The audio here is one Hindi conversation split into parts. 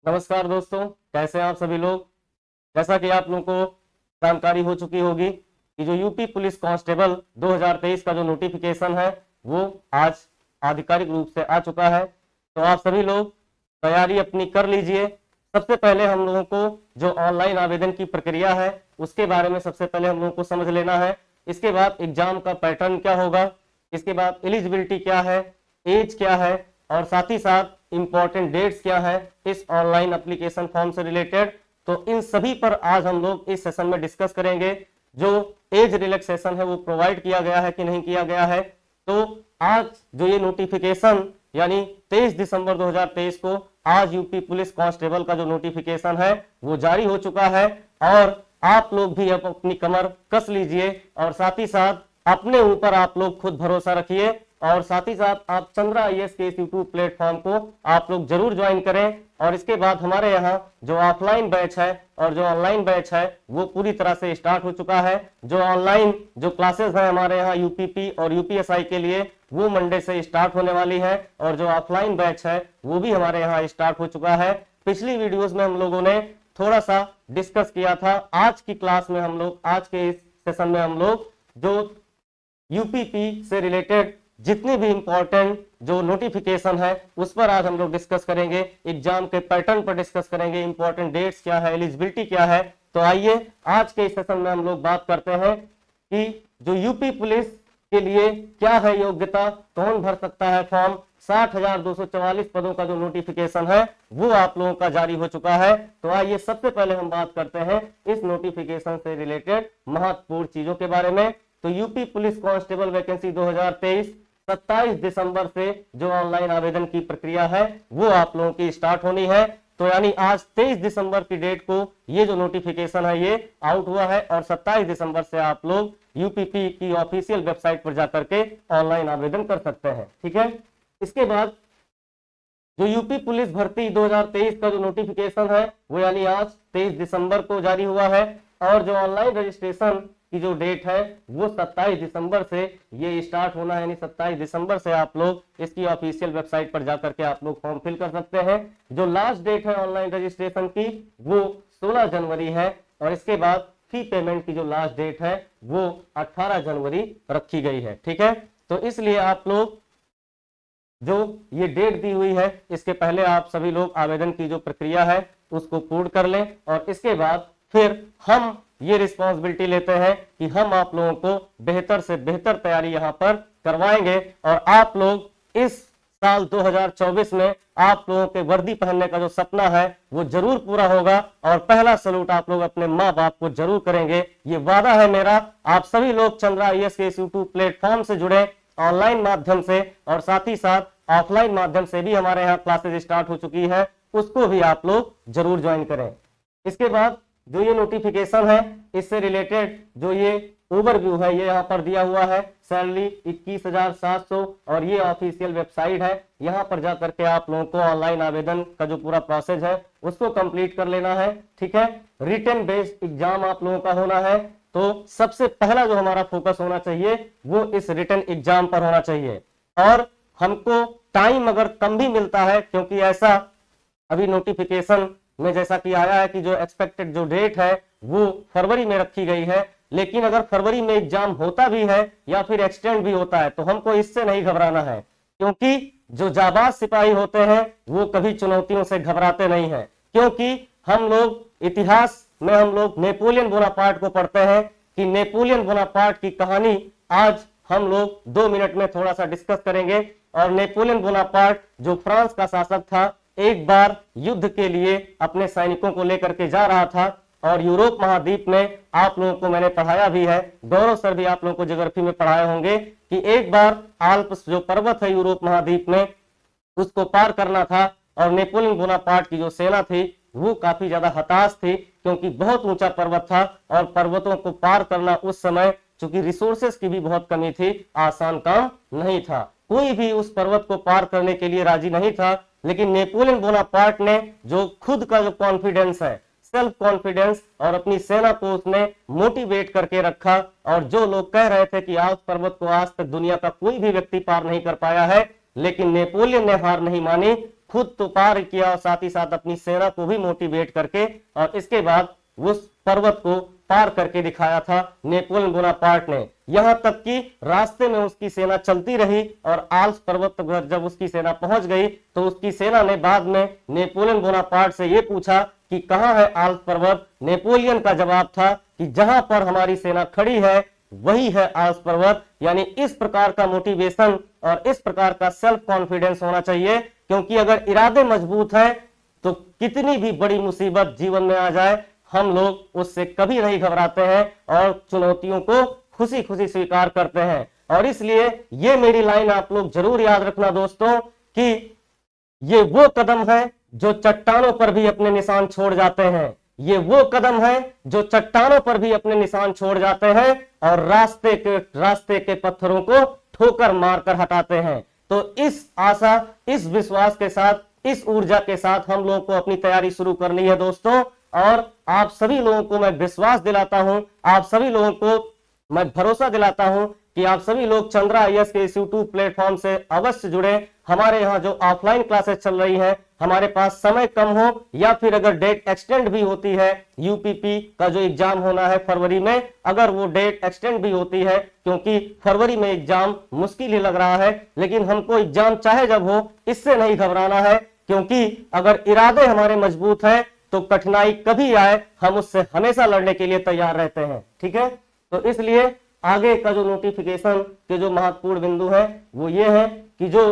नमस्कार दोस्तों, कैसे हैं आप सभी लोग। जैसा कि आप लोगों को जानकारी हो चुकी होगी कि जो यूपी पुलिस कांस्टेबल 2023 का जो नोटिफिकेशन है वो आज आधिकारिक रूप से आ चुका है। तो आप सभी लोग तैयारी अपनी कर लीजिए। सबसे पहले हम लोगों को जो ऑनलाइन आवेदन की प्रक्रिया है उसके बारे में सबसे पहले हम लोगों को समझ लेना है। इसके बाद एग्जाम का पैटर्न क्या होगा, इसके बाद एलिजिबिलिटी क्या है, एज क्या है और साथ ही साथ इंपॉर्टेंट डेट्स क्या है इस ऑनलाइन एप्लीकेशन फॉर्म से रिलेटेड। तो इन सभी पर आज हम लोग इस सेशन में डिस्कस करेंगे। जो एज रिलैक्सेशन है वो प्रोवाइड किया गया है कि नहीं किया गया है। तो आज जो ये नोटिफिकेशन यानी 23 दिसंबर 2023 को आज यूपी पुलिस कांस्टेबल का जो नोटिफिकेशन है वो जारी हो चुका है। और आप लोग भी अब अपनी कमर कस लीजिए और साथ ही साथ अपने ऊपर आप लोग खुद भरोसा रखिए और साथ ही साथ आप चंद्रा आईएएस के इस यूट्यूब प्लेटफॉर्म को आप लोग जरूर ज्वाइन करें। और इसके बाद हमारे यहाँ जो ऑफलाइन बैच है और जो ऑनलाइन बैच है वो पूरी तरह से स्टार्ट हो चुका है। जो ऑनलाइन जो क्लासेस हैं हमारे यहाँ यूपीपी और यूपीएसआई के लिए वो मंडे से स्टार्ट होने वाली है और जो ऑफलाइन बैच है वो भी हमारे यहाँ स्टार्ट हो चुका है। पिछली वीडियोस में हम लोगों ने थोड़ा सा डिस्कस किया था। आज की क्लास में हम लोग, आज के इस सेशन में हम लोग जो यूपीपी से रिलेटेड जितनी भी इंपॉर्टेंट जो नोटिफिकेशन है उस पर आज हम लोग डिस्कस करेंगे। एग्जाम के पैटर्न पर डिस्कस करेंगे, इंपॉर्टेंट डेट्स क्या है, एलिजिबिलिटी क्या है। तो आइए आज के इस सेशन में हम लोग बात करते हैं कि जो यूपी पुलिस के लिए क्या है योग्यता, कौन भर सकता है फॉर्म। 60,244 पदों का जो नोटिफिकेशन है वो आप लोगों का जारी हो चुका है। तो आइए सबसे पहले हम बात करते हैं इस नोटिफिकेशन से रिलेटेड महत्वपूर्ण चीजों के बारे में। तो यूपी पुलिस कांस्टेबल वैकेंसी 2023 27 दिसंबर से जो ऑनलाइन आवेदन की प्रक्रिया है वो आप लोगों की स्टार्ट होनी है। तो यानी आज 23 दिसंबर की डेट को ये जो नोटिफिकेशन है ये आउट हुआ है और 27 दिसंबर से आप लोग यूपीपी की ऑफिशियल वेबसाइट पर जाकर के ऑनलाइन आवेदन कर सकते हैं। ठीक है। इसके बाद जो यूपी पुलिस भर्ती 2023 का जो नोटिफिकेशन है वो यानी आज 23 दिसंबर को जारी हुआ है और जो ऑनलाइन रजिस्ट्रेशन की जो डेट है वो 27 दिसंबर से ये स्टार्ट होना है। यानी 27 दिसंबर से आप लोग इसकी ऑफिशियल वेबसाइट पर जाकर के आप लोग फॉर्म फिल कर सकते हैं। जो लास्ट डेट है ऑनलाइन रजिस्ट्रेशन की वो 16 जनवरी है और इसके बाद फी पेमेंट की जो लास्ट डेट है वो 18 जनवरी रखी गई है। ठीक है। तो इसलिए आप लोग जो ये डेट दी हुई है इसके पहले आप सभी लोग आवेदन की जो प्रक्रिया है उसको पूर्ण कर लें और इसके बाद फिर हम ये रिस्पॉन्सिबिलिटी लेते हैं कि हम आप लोगों को बेहतर से बेहतर तैयारी यहाँ पर करवाएंगे और आप लोग इस साल 2024 में आप लोगों के वर्दी पहनने का जो सपना है वो जरूर पूरा होगा और पहला सलूट आप लोग अपने माँ बाप को जरूर करेंगे। ये वादा है मेरा। आप सभी लोग चंद्रा आईएएस के इस यूट्यूब प्लेटफॉर्म से जुड़े ऑनलाइन माध्यम से और साथ ही साथ ऑफलाइन माध्यम से भी हमारे यहाँ क्लासेस स्टार्ट हो चुकी है, उसको भी आप लोग जरूर ज्वाइन करें। इसके बाद जो ये नोटिफिकेशन है इससे रिलेटेड जो ये ओवरव्यू है ये यहाँ पर दिया हुआ है। सैलरी 21,700 और ये ऑफिशियल वेबसाइट है। यहाँ पर जाकर के आप लोगों को ऑनलाइन आवेदन का जो पूरा प्रोसेस है उसको कंप्लीट कर लेना है। ठीक है। रिटन बेस्ड एग्जाम आप लोगों का होना है। तो सबसे पहला जो हमारा फोकस होना चाहिए वो इस रिटन एग्जाम पर होना चाहिए और हमको टाइम अगर कम भी मिलता है क्योंकि ऐसा अभी नोटिफिकेशन में जैसा कि आया है कि जो एक्सपेक्टेड जो डेट है वो फरवरी में रखी गई है, लेकिन अगर फरवरी में एग्जाम होता भी है या फिर एक्सटेंड भी होता है तो हमको इससे नहीं घबराना है क्योंकि जो जाबाज सिपाही होते हैं वो कभी चुनौतियों से घबराते नहीं हैं। क्योंकि हम लोग इतिहास में हम लोग नेपोलियन बोनापार्ट को पढ़ते हैं कि नेपोलियन बोनापार्ट की कहानी आज हम लोग 2 मिनट में थोड़ा सा डिस्कस करेंगे। और नेपोलियन बोनापार्ट जो फ्रांस का शासक था एक बार युद्ध के लिए अपने सैनिकों को लेकर के जा रहा था और यूरोप महाद्वीप में आप लोगों को मैंने पढ़ाया भी है, गौरव सर भी आप लोगों को ज्योग्राफी में पढ़ाए होंगे कि एक बार आल्प्स जो पर्वत है यूरोप महाद्वीप में उसको पार करना था और नेपोलियन बोनापार्ट की जो सेना थी वो काफी ज्यादा हताश थी क्योंकि बहुत ऊंचा पर्वत था और पर्वतों को पार करना उस समय चूंकि रिसोर्सेस की भी बहुत कमी थी, आसान काम नहीं था। कोई भी उस पर्वत को पार करने के लिए राजी नहीं था, लेकिन नेपोलियन बोनापार्ट ने जो खुद का जो कॉन्फिडेंस है, सेल्फ कॉन्फिडेंस और अपनी सेना को उसने मोटिवेट करके रखा और जो लोग कह रहे थे कि आज पर्वत को आज तक दुनिया का कोई भी व्यक्ति पार नहीं कर पाया है, लेकिन नेपोलियन ने हार नहीं मानी, खुद तो पार किया और साथ ही साथ अपनी सेना को भी मोटिवेट करके और इसके बाद उस पर्वत को पार करके दिखाया था नेपोलियन बोनापार्ट ने। यहां तक कि रास्ते में उसकी सेना चलती रही और आल्प्स पर्वत तक जब उसकी सेना पहुंच गई तो उसकी सेना ने बाद में नेपोलियन बोनापार्ट से यह पूछा कि कहां है आल्प्स पर्वत। नेपोलियन का जवाब था कि जहां पर हमारी सेना खड़ी है वही है आल्प्स पर्वत। यानी इस प्रकार का मोटिवेशन और इस प्रकार का सेल्फ कॉन्फिडेंस होना चाहिए, क्योंकि अगर इरादे मजबूत है तो कितनी भी बड़ी मुसीबत जीवन में आ जाए हम लोग उससे कभी नहीं घबराते हैं और चुनौतियों को खुशी खुशी स्वीकार करते हैं। और इसलिए ये मेरी लाइन आप लोग जरूर याद रखना दोस्तों कि ये वो कदम है जो चट्टानों पर भी अपने निशान छोड़ जाते हैं। ये वो कदम है जो चट्टानों पर भी अपने निशान छोड़ जाते हैं और रास्ते के पत्थरों को ठोकर मारकर हटाते हैं। तो इस आशा, इस विश्वास के साथ, इस ऊर्जा के साथ हम लोगों को अपनी तैयारी शुरू करनी है दोस्तों। और आप सभी लोगों को मैं विश्वास दिलाता हूं, आप सभी लोगों को मैं भरोसा दिलाता हूं कि आप सभी लोग चंद्रा आईएएस के इस यूट्यूब प्लेटफॉर्म से अवश्य जुड़े। हमारे यहाँ जो ऑफलाइन क्लासेस चल रही हैं, हमारे पास समय कम हो या फिर अगर डेट एक्सटेंड भी होती है, यूपीपी का जो एग्जाम होना है फरवरी में, अगर वो डेट एक्सटेंड भी होती है क्योंकि फरवरी में एग्जाम मुश्किल ही लग रहा है, लेकिन हमको एग्जाम चाहे जब हो इससे नहीं घबराना है, क्योंकि अगर इरादे हमारे मजबूत है तो कठिनाई कभी आए हम उससे हमेशा लड़ने के लिए तैयार रहते हैं। ठीक है, तो इसलिए आगे का जो नोटिफिकेशन के जो महत्वपूर्ण बिंदु है वो ये है कि जो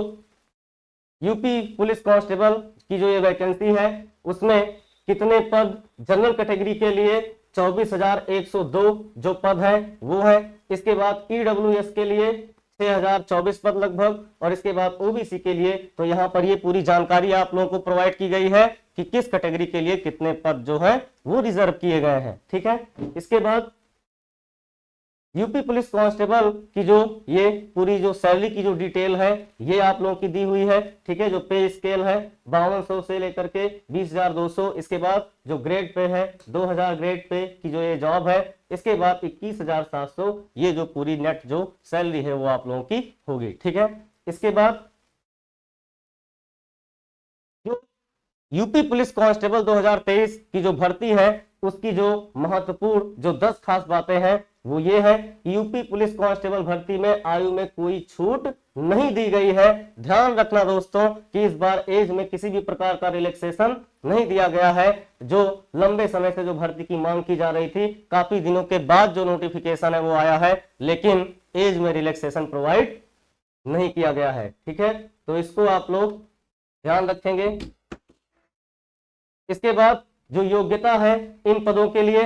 यूपी पुलिस कांस्टेबल की जो ये वैकेंसी है उसमें कितने पद, जनरल कैटेगरी के लिए 24,102 जो पद है वो है। इसके बाद ईडब्ल्यूएस के लिए 6,024 पद लगभग, और इसके बाद ओबीसी के लिए तो यहाँ पर ये पूरी जानकारी आप लोगों को प्रोवाइड की गई है कि किस कैटेगरी के लिए कितने पद जो है वो रिजर्व किए गए हैं। ठीक है, इसके बाद यूपी पुलिस कांस्टेबल की जो ये पूरी जो सैलरी की जो डिटेल है ये आप लोगों की दी हुई है। ठीक है, जो पे स्केल है 5200 से लेकर के 20,200, इसके बाद जो ग्रेड पे है 2000 ग्रेड पे की जो ये जॉब है, इसके बाद 21,700 ये जो पूरी नेट जो सैलरी है वो आप लोगों की होगी। ठीक है, इसके बाद जो यूपी पुलिस कांस्टेबल 2023 की जो भर्ती है उसकी जो महत्वपूर्ण जो 10 खास बातें हैं वो ये है कि यूपी पुलिस कांस्टेबल भर्ती में आयु में कोई छूट नहीं दी गई है। ध्यान रखना दोस्तों कि इस बार एज में किसी भी प्रकार का रिलैक्सेशन नहीं दिया गया है। जो लंबे समय से जो भर्ती की मांग की जा रही थी, काफी दिनों के बाद जो नोटिफिकेशन है वो आया है, लेकिन एज में रिलैक्सेशन प्रोवाइड नहीं किया गया है। ठीक है, तो इसको आप लोग ध्यान रखेंगे। इसके बाद जो योग्यता है इन पदों के लिए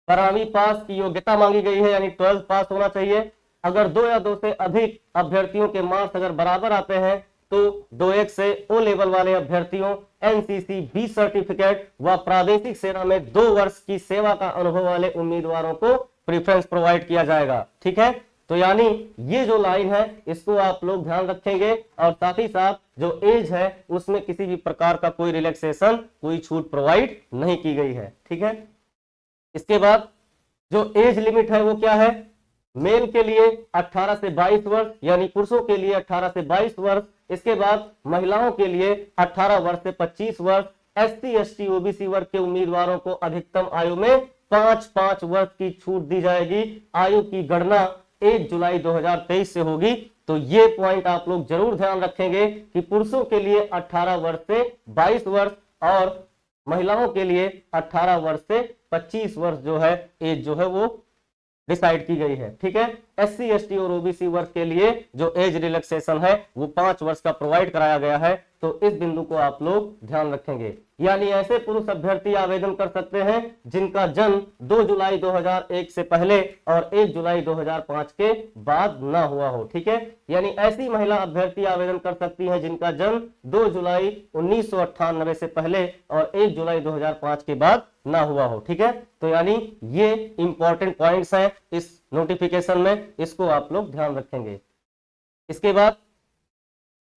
12वीं पास की योग्यता मांगी गई है, यानी 12th पास होना चाहिए। अगर 2 या 2 से अधिक अभ्यर्थियों के मार्क्स अगर बराबर आते हैं तो 2-1 से ओ लेवल वाले अभ्यर्थियों एनसीसी बी सर्टिफिकेट व प्रादेशिक सेना में 2 वर्ष की सेवा का अनुभव वाले उम्मीदवारों को प्रेफरेंस प्रोवाइड किया जाएगा। ठीक है, तो यानी ये जो लाइन है इसको आप लोग ध्यान रखेंगे, और साथ ही साथ जो एज है उसमें किसी भी प्रकार का कोई रिलैक्सेशन, कोई छूट प्रोवाइड नहीं की गई है। ठीक है, इसके बाद जो एज लिमिट है वो क्या है, मेल के लिए 18 से 22 वर्ष यानी पुरुषों के लिए 18 से 22 वर्ष। इसके बाद महिलाओं के लिए 18 वर्ष से 25 वर्ष। एससी एसटी ओबीसी वर्ग के उम्मीदवारों को अधिकतम आयु में 5-5 वर्ष की छूट दी जाएगी। आयु की गणना 1 जुलाई 2023 से होगी। तो ये पॉइंट आप लोग जरूर ध्यान रखेंगे कि पुरुषों के लिए 18 वर्ष से 22 वर्ष और महिलाओं के लिए 18 वर्ष से 25 वर्ष जो है एज जो है वो डिसाइड की गई है। ठीक है, एससी एसटी और ओबीसी वर्ग के लिए जो एज रिलैक्सेशन है वो 5 वर्ष का प्रोवाइड कराया गया है। तो इस बिंदु को आप लोग ध्यान रखेंगे। यानी ऐसे पुरुष अभ्यर्थी आवेदन कर सकते हैं जिनका जन्म 2 जुलाई 2001 से पहले और 1 जुलाई 2005 के बाद ना हुआ हो। ठीक है, यानी ऐसी महिला अभ्यर्थी आवेदन कर सकती हैं जिनका जन्म 2 जुलाई 1998 से पहले और 1 जुलाई 2005 के बाद ना हुआ हो। ठीक है, तो यानी ये इंपॉर्टेंट पॉइंट्स हैं इस नोटिफिकेशन में, इसको आप लोग ध्यान रखेंगे। इसके बाद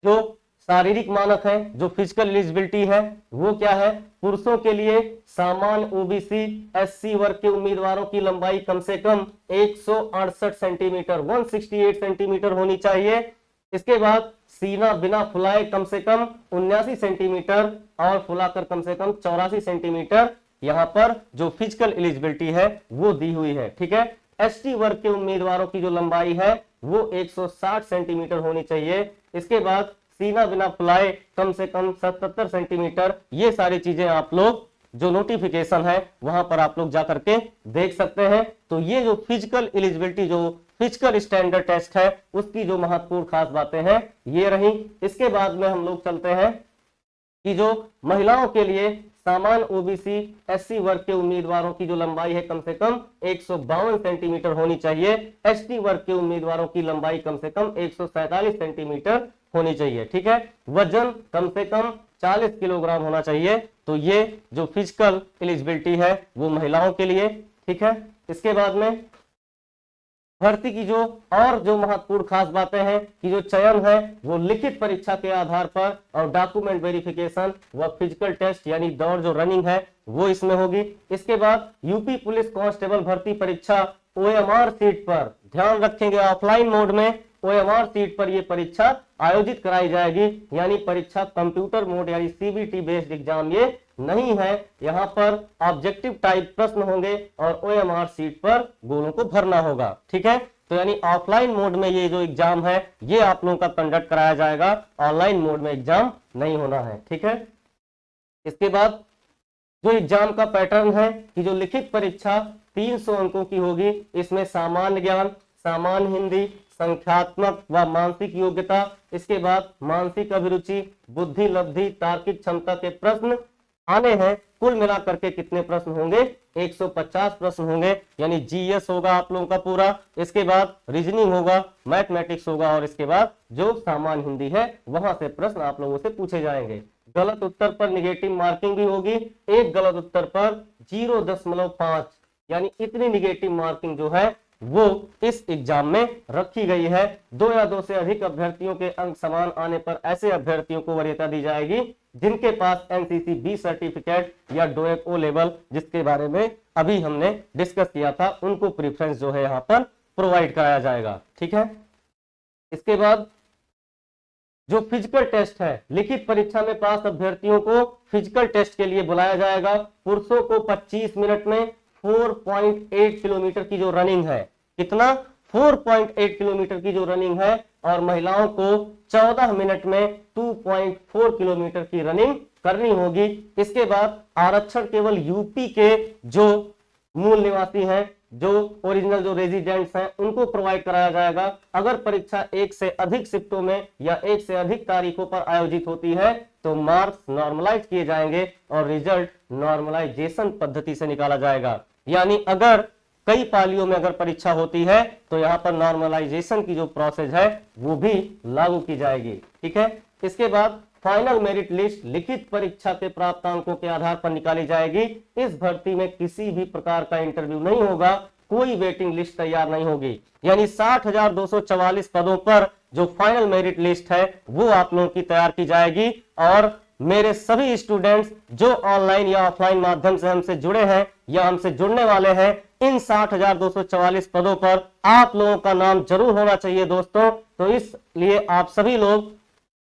जो शारीरिक मानक है, जो फिजिकल एलिजिबिलिटी है वो क्या है, पुरुषों के लिए सामान्य ओबीसी एससी वर्ग के उम्मीदवारों की लंबाई कम से कम 168 सेंटीमीटर 168 सेंटीमीटर होनी चाहिए। इसके बाद सीना बिना फुलाए कम से कम 79 सेंटीमीटर और फुलाकर कम से कम 84 सेंटीमीटर यहां पर जो फिजिकल एलिजिबिलिटी है वो दी हुई है। ठीक है, एसटी वर्ग के उम्मीदवारों की जो लंबाई है वो 160 सेंटीमीटर होनी चाहिए। इसके बाद सीना बिना फुलाए कम से कम 77 सेंटीमीटर। ये सारी चीजें आप लोग जो नोटिफिकेशन है वहां पर आप लोग जाकर के देख सकते हैं। तो ये जो फिजिकल एलिजिबिलिटी, जो फिजिकल स्टैंडर्ड टेस्ट है, उसकी जो महत्वपूर्ण खास बातें हैं ये रही। इसके बाद में हम लोग चलते हैं कि जो महिलाओं के लिए सामान्य ओबीसी एससी वर्ग के उम्मीदवारों की जो लंबाई है कम से कम 152 सेंटीमीटर होनी चाहिए। एसटी वर्ग के उम्मीदवारों की लंबाई कम से कम 147 सेंटीमीटर होनी चाहिए। ठीक है, वजन कम से कम 40 किलोग्राम होना चाहिए। तो ये जो फिजिकल एलिजिबिलिटी है वो महिलाओं के लिए। ठीक है, इसके बाद में भर्ती की जो और जो महत्वपूर्ण खास बातें हैं कि जो चयन है वो लिखित परीक्षा के आधार पर और डॉक्यूमेंट वेरिफिकेशन व फिजिकल टेस्ट यानी दौड़ जो रनिंग है वो इसमें होगी। इसके बाद यूपी पुलिस कांस्टेबल भर्ती परीक्षा ओएमआर सीट पर, ध्यान रखेंगे ऑफलाइन मोड में ओएमआर सीट पर यह परीक्षा आयोजित कराई जाएगी, यानी परीक्षा कंप्यूटर मोड यानी सीबीटी बेस्ड एग्जाम ये नहीं है। यहाँ पर ऑब्जेक्टिव टाइप प्रश्न होंगे और ओएमआर सीट पर गोलों को भरना होगा। ठीक है, तो यानी ऑफलाइन मोड में ये जो एग्जाम है ये आप लोगों का कंडक्ट कराया जाएगा, ऑनलाइन मोड में एग्जाम नहीं होना है। ठीक है, इसके बाद जो एग्जाम का पैटर्न है कि जो लिखित परीक्षा 300 अंकों की होगी। इसमें सामान्य ज्ञान, सामान्य हिंदी, संख्यात्मक व मानसिक योग्यता, इसके बाद मानसिक अभिरुचि, बुद्धि लब्धि, तार्किक क्षमता के प्रश्न आने हैं। कुल मिलाकर के कितने प्रश्न होंगे? 150 प्रश्न होंगे, यानी जीएस होगा आप लोगों का पूरा। इसके बाद रीजनिंग होगा, मैथमेटिक्स होगा और इसके बाद जो सामान्य हिंदी है वहां से प्रश्न आप लोगों से पूछे जाएंगे। गलत उत्तर पर निगेटिव मार्किंग भी होगी। एक गलत उत्तर पर 0.5 यानी इतनी निगेटिव मार्किंग जो है वो इस एग्जाम में रखी गई है। 2 या 2 से अधिक अभ्यर्थियों के अंक समान आने पर ऐसे अभ्यर्थियों को वरीयता दी जाएगी जिनके पास एनसीसी बी सर्टिफिकेट या डोएक ओ लेवल, जिसके बारे में अभी हमने डिस्कस किया था, उनको प्रेफरेंस जो है यहाँ पर प्रोवाइड कराया जाएगा। ठीक है, इसके बाद जो फिजिकल टेस्ट है, लिखित परीक्षा में पास अभ्यर्थियों को फिजिकल टेस्ट के लिए बुलाया जाएगा। पुरुषों को 25 मिनट में 4.8 किलोमीटर की जो रनिंग है, कितना? 4.8 किलोमीटर की जो रनिंग है, और महिलाओं को 14 मिनट में 2.4 किलोमीटर की रनिंग करनी होगी। इसके बाद आरक्षण केवल यूपी के जो मूल निवासी हैं, जो ओरिजिनल जो रेजिडेंट्स हैं, उनको प्रोवाइड कराया जाएगा। अगर परीक्षा एक से अधिक शिफ्टों में या एक से अधिक तारीखों पर आयोजित होती है तो मार्क्स नॉर्मलाइज किए जाएंगे और रिजल्ट नॉर्मलाइजेशन पद्धति से निकाला जाएगा। यानी अगर कई पालियों में अगर परीक्षा होती है तो यहाँ पर नॉर्मलाइजेशन की जो प्रोसेस है वो भी लागू की जाएगी। ठीक है, इसके बाद फाइनल मेरिट लिस्ट लिखित परीक्षा के प्राप्त अंकों के आधार पर निकाली जाएगी। इस भर्ती में किसी भी प्रकार का इंटरव्यू नहीं होगा, कोई वेटिंग लिस्ट तैयार नहीं होगी। यानी 60,244 पदों पर जो फाइनल मेरिट लिस्ट है वो आप लोगों की तैयार की जाएगी। और मेरे सभी स्टूडेंट्स जो ऑनलाइन या ऑफलाइन माध्यम से हमसे जुड़े हैं या हमसे जुड़ने वाले हैं, इन 60,244 पदों पर आप लोगों का नाम जरूर होना चाहिए दोस्तों। तो इसलिए आप सभी लोग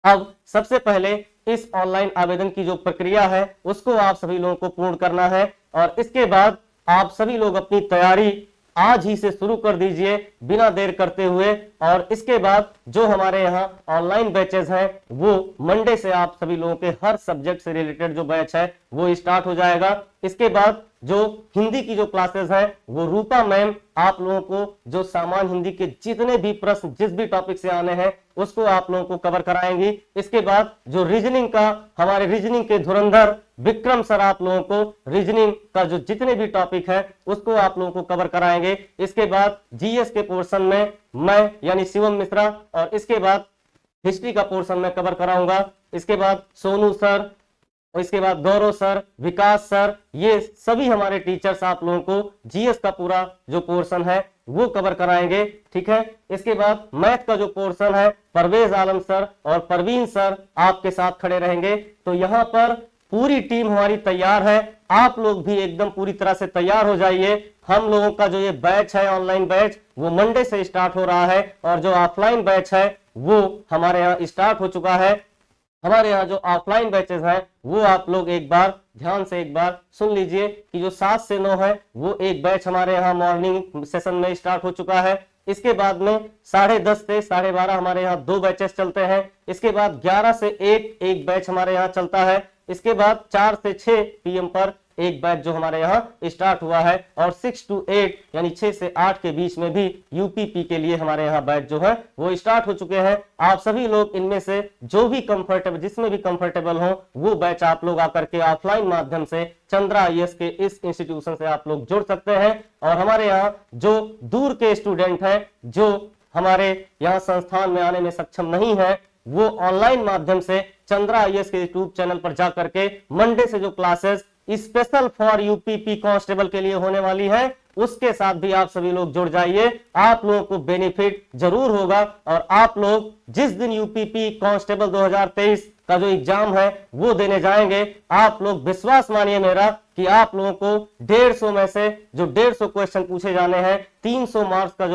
अब सबसे पहले इस ऑनलाइन आवेदन की जो प्रक्रिया है उसको आप सभी लोगों को पूर्ण करना है, और इसके बाद आप सभी लोग अपनी तैयारी आज ही से शुरू कर दीजिए बिना देर करते हुए। और इसके बाद जो हमारे यहाँ ऑनलाइन बैचेस हैं वो मंडे से आप सभी लोगों के हर सब्जेक्ट से रिलेटेड जो बैच है वो स्टार्ट हो जाएगा। इसके बाद जो हिंदी की जो क्लासेस है वो रूपा मैम आप लोगों को जो सामान्य हिंदी के जितने भी प्रश्न जिस भी टॉपिक से आने हैं उसको आप लोगों को कवर कराएंगी। इसके बाद जो रीजनिंग का, हमारे रीजनिंग के धुरंधर विक्रम सर आप लोगों को रीजनिंग का जो जितने भी टॉपिक है उसको आप लोगों को कवर कराएंगे। इसके बाद जीएस के पोर्शन में मैं यानी शिवम मिश्रा, और इसके बाद हिस्ट्री का पोर्शन में कवर कराऊंगा। इसके बाद सोनू सर, और इसके बाद गौरव सर, विकास सर, ये सभी हमारे टीचर्स आप लोगों को जीएस का पूरा जो पोर्शन है वो कवर कराएंगे। ठीक है, इसके बाद मैथ का जो पोर्शन है परवेज आलम सर और परवीन सर आपके साथ खड़े रहेंगे। तो यहाँ पर पूरी टीम हमारी तैयार है, आप लोग भी एकदम पूरी तरह से तैयार हो जाइए। हम लोगों का जो ये बैच है ऑनलाइन बैच वो मंडे से स्टार्ट हो रहा है, और जो ऑफलाइन बैच है वो हमारे यहाँ स्टार्ट हो चुका है। हमारे यहाँ जो ऑफलाइन बैचेस हैं वो आप लोग एक बार ध्यान से एक बार सुन लीजिए कि जो 7 से 9 है वो एक बैच हमारे यहाँ मॉर्निंग सेशन में स्टार्ट हो चुका है। इसके बाद में 10:30 से 12:30 हमारे यहाँ 2 बैचेस चलते हैं। इसके बाद 11 से 1 एक बैच हमारे यहाँ चलता है। इसके बाद 4 से 6 PM पर एक बैच जो हमारे यहाँ स्टार्ट हुआ है और 6 to 8 यानी 6 से 8 के बीच में भी यूपीपी के लिए हमारे यहाँ बैच जो है वो स्टार्ट हो चुके हैं। आप सभी लोग इनमें से जो भी कंफर्टेबल, जिसमें भी कंफर्टेबल हो वो बैच आप लोग आकर के ऑफलाइन माध्यम से चंद्रा IAS के इस इंस्टीट्यूशन से आप लोग जुड़ सकते हैं। और हमारे यहाँ जो दूर के स्टूडेंट हैं, जो हमारे यहाँ संस्थान में आने में सक्षम नहीं है, वो ऑनलाइन माध्यम से चंद्रा IAS के यूट्यूब चैनल पर जाकर के मंडे से जो classes special for UPP constable के लिए होने वाली है उसके साथ भी आप सभी लोग जुड़ जाइए। आप लोगों को बेनिफिट जरूर होगा और आप लोग जिस दिन यूपीपी कांस्टेबल 2023 का जो एग्जाम है वो देने जाएंगे, आप लोग विश्वास मानिए मेरा कि आप लोगों को 150 में से जो 150 क्वेश्चन पूछे जाने हैं, 300 मार्क्स का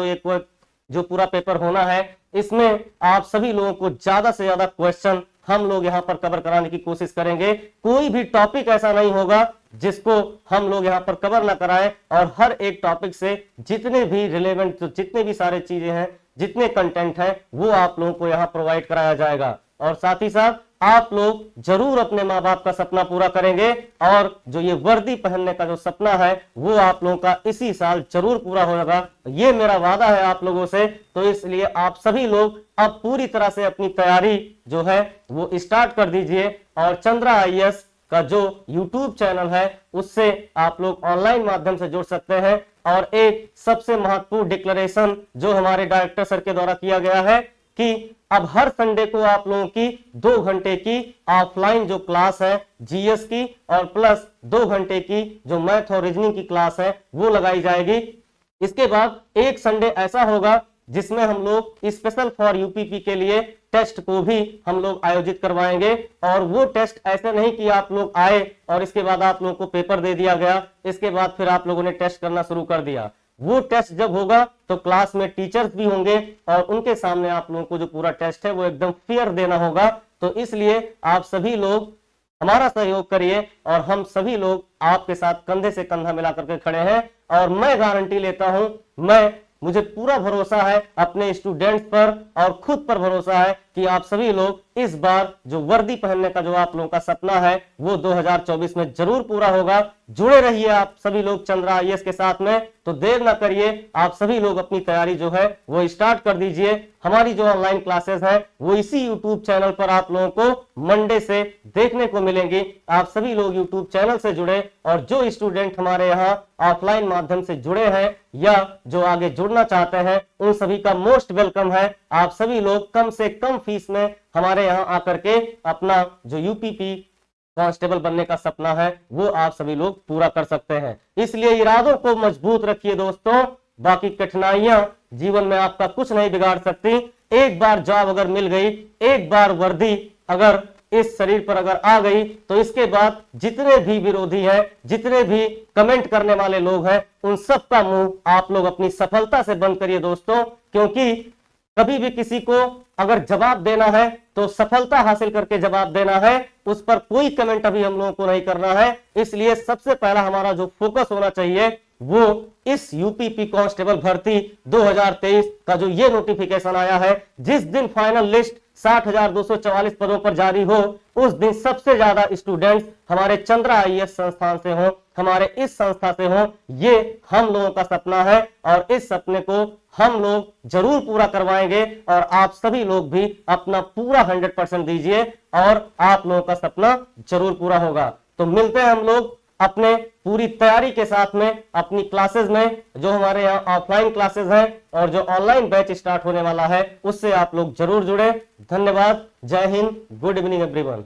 जो पूरा पेपर होना है, इसमें आप सभी लोगों को ज्यादा से ज्यादा क्वेश्चन हम लोग यहाँ पर कवर कराने की कोशिश करेंगे। कोई भी टॉपिक ऐसा नहीं होगा जिसको हम लोग यहाँ पर कवर ना कराएं और हर एक टॉपिक से जितने भी रिलेवेंट, जितने भी सारे चीजें हैं, जितने कंटेंट है वो आप लोगों को यहाँ प्रोवाइड कराया जाएगा। और साथ ही साथ आप लोग जरूर अपने माँ बाप का सपना पूरा करेंगे और जो ये वर्दी पहनने का जो सपना है वो आप लोगों का इसी साल जरूर पूरा होगा, ये मेरा वादा है आप लोगों से। तो इसलिए आप सभी लोग अब पूरी तरह से अपनी तैयारी जो है वो स्टार्ट कर दीजिए और चंद्रा IAS का जो YouTube चैनल है उससे आप लोग ऑनलाइन माध्यम से जुड़ सकते हैं। और एक सबसे महत्वपूर्ण डिक्लेरेशन जो हमारे डायरेक्टर सर के द्वारा किया गया है कि अब हर संडे को आप लोगों की 2 घंटे की ऑफलाइन जो क्लास है GS की और प्लस 2 घंटे की जो मैथ और रीजनिंग की क्लास है वो लगाई जाएगी। इसके बाद एक संडे ऐसा होगा जिसमें हम लोग स्पेशल फॉर यूपीपी के लिए टेस्ट को भी हम लोग आयोजित करवाएंगे। और वो टेस्ट ऐसे नहीं कि आप लोग आए और इसके बाद आप लोगों को पेपर दे दिया गया, इसके बाद फिर आप लोगों ने टेस्ट करना शुरू कर दिया। वो टेस्ट जब होगा तो क्लास में टीचर्स भी होंगे और उनके सामने आप लोगों को जो पूरा टेस्ट है वो एकदम फेयर देना होगा। तो इसलिए आप सभी लोग हमारा सहयोग करिए और हम सभी लोग आपके साथ कंधे से कंधा मिलाकर के खड़े हैं। और मैं गारंटी लेता हूं, मुझे पूरा भरोसा है अपने स्टूडेंट्स पर और खुद पर भरोसा है कि आप सभी लोग इस बार जो वर्दी पहनने का जो आप लोगों का सपना है वो 2024 में जरूर पूरा होगा। जुड़े रहिए आप सभी लोग चंद्रा IAS के साथ में। तो देर ना करिए, आप सभी लोग अपनी तैयारी जो है वो स्टार्ट कर दीजिए। हमारी जो ऑनलाइन क्लासेस है वो इसी यूट्यूब चैनल पर आप लोगों को मंडे से देखने को मिलेंगी। आप सभी लोग यूट्यूब चैनल से जुड़े और जो स्टूडेंट हमारे यहाँ ऑफलाइन माध्यम से जुड़े हैं या जो आगे जुड़ना चाहते हैं उन सभी का मोस्ट वेलकम है। आप सभी लोग कम से कम फीस में हमारे यहाँ आकर के अपना जो यूपीपी कांस्टेबल बनने का सपना है वो आप सभी लोग पूरा कर सकते हैं। इसलिए इरादों को मजबूत रखिए दोस्तों, बाकी कठिनाइयां जीवन में आपका कुछ नहीं बिगाड़ सकती। एक बार जॉब अगर मिल गई, एक बार वर्दी अगर इस शरीर पर अगर आ गई तो इसके बाद जितने भी विरोधी हैं, जितने भी कमेंट करने वाले लोग हैं, उन सब का मुंह आप लोग अपनी सफलता से बंद करिए दोस्तों। क्योंकि कभी भी किसी को अगर जवाब देना है तो सफलता हासिल करके जवाब देना है, उस पर कोई कमेंट अभी हम लोगों को नहीं करना है। इसलिए सबसे पहला हमारा जो फोकस होना चाहिए वो इस यूपीपी कांस्टेबल भर्ती 2023 का जो ये नोटिफिकेशन आया है, जिस दिन फाइनल लिस्ट 60,244 पदों पर जारी हो उस दिन सबसे ज्यादा स्टूडेंट्स हमारे चंद्रा IAS संस्थान से हो, हमारे इस संस्था से हो, ये हम लोगों का सपना है और इस सपने को हम लोग जरूर पूरा करवाएंगे। और आप सभी लोग भी अपना पूरा 100% दीजिए और आप लोगों का सपना जरूर पूरा होगा। तो मिलते हैं हम लोग अपने पूरी तैयारी के साथ में अपनी क्लासेस में, जो हमारे यहाँ ऑफलाइन क्लासेस हैं और जो ऑनलाइन बैच स्टार्ट होने वाला है उससे आप लोग जरूर जुड़े। धन्यवाद। जय हिंद। Good evening everyone.